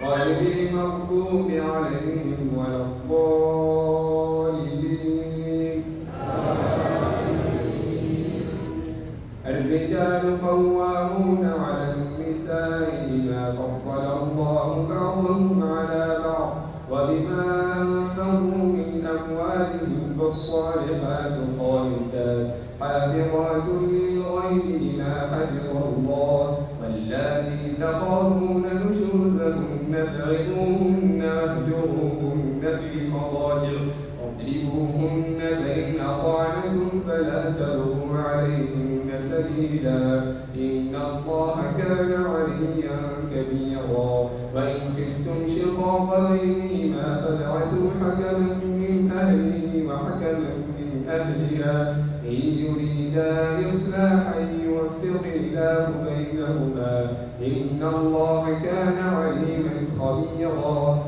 غير المغضوب عليهم ولا الضالين. الرجال قوامون على النساء بما فضل الله بعضهم على بعض وبما أنفقوا من أموالهم فالصالحات قانتات حافظات للغيب بما حفظ الله واللاتي تخافون نشوزهن فعظوهن واهجروهن في المضاجع واضربوهن فإن أطعنكم فلا تبغوا عليهن سبيلا إن الله كان عليا كبيرا. وإن خفتم شقاق بينهما فابعثوا حكما من أهله وحكما من أهلها إن يريدا إصلاحا يوفق الله بينهما إن الله كان عليما خبيرا.